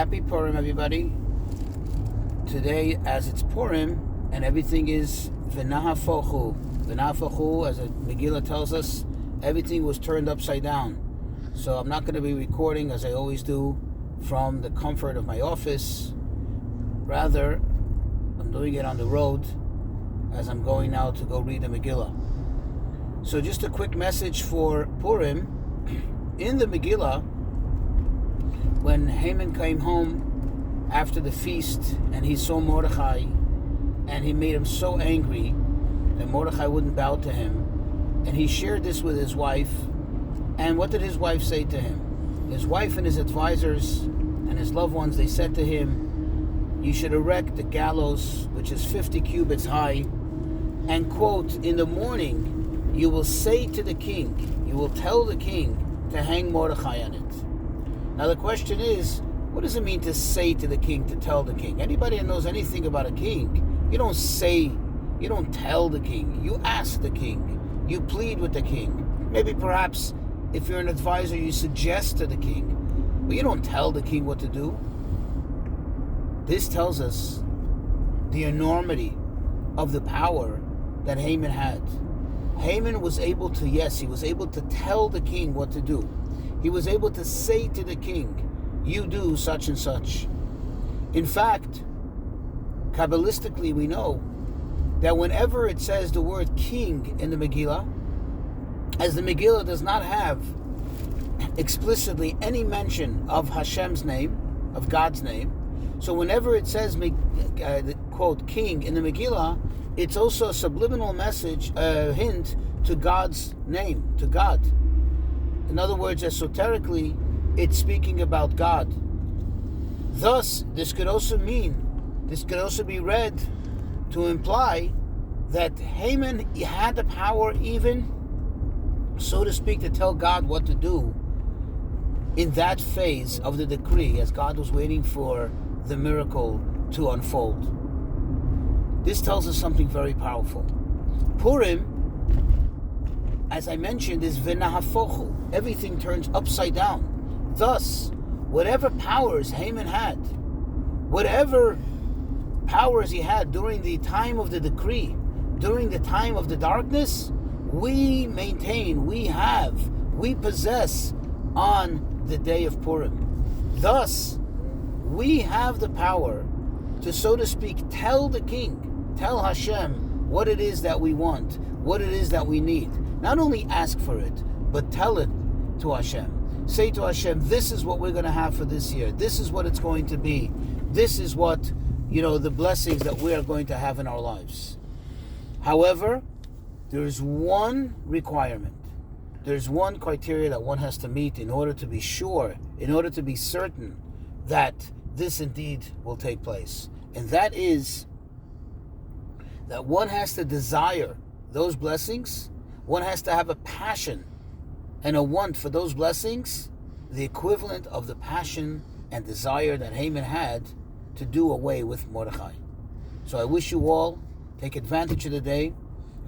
Happy Purim, everybody. Today, as it's Purim, and everything is v'nahafochu. V'nahafochu, as the Megillah tells us, everything was turned upside down. So I'm not going to be recording, as I always do, from the comfort of my office. Rather, I'm doing it on the road, as I'm going now to go read the Megillah. So just a quick message for Purim. In the Megillah, when Haman came home after the feast and he saw Mordechai, and he made him so angry that Mordechai wouldn't bow to him, and he shared this with his wife. And what did his wife say to him? His wife and his advisors and his loved ones, they said to him, you should erect the gallows, which is 50 cubits high, and quote, in the morning you will say to the king, you will tell the king to hang Mordechai on it. Now the question is, what does it mean to say to the king, to tell the king? Anybody that knows anything about a king, you don't say, you don't tell the king. You ask the king. You plead with the king. Maybe perhaps if you're an advisor, you suggest to the king. But you don't tell the king what to do. This tells us the enormity of the power that Haman had. Haman was able to, yes, he was able to tell the king what to do. He was able to say to the king, you do such and such. In fact, Kabbalistically we know that whenever it says the word king in the Megillah, as the Megillah does not have explicitly any mention of Hashem's name, of God's name, so whenever it says, quote, king in the Megillah, it's also a subliminal message, a hint to God's name, to God. In other words, esoterically, it's speaking about God. Thus, this could also be read to imply that Haman had the power even, so to speak, to tell God what to do in that phase of the decree, as God was waiting for the miracle to unfold. This tells us something very powerful. Purim, as I mentioned, is v'nahafochu. Everything turns upside down. Thus, whatever powers Haman had, whatever powers he had during the time of the decree, during the time of the darkness, we maintain, we possess on the day of Purim. Thus, we have the power to, so to speak, tell the king, tell Hashem what it is that we want, what it is that we need. Not only ask for it, but tell it to Hashem. Say to Hashem, this is what we're going to have for this year. This is what it's going to be. This is what, the blessings that we are going to have in our lives. However, there's one requirement. There's one criteria that one has to meet in order to be sure, in order to be certain that this indeed will take place. And that is that one has to desire those blessings. One has to have a passion and a want for those blessings, the equivalent of the passion and desire that Haman had to do away with Mordechai. So I wish you all, take advantage of the day.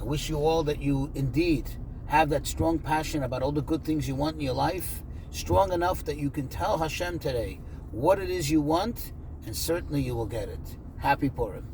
I wish you all that you indeed have that strong passion about all the good things you want in your life, strong enough that you can tell Hashem today what it is you want, and certainly you will get it. Happy Purim.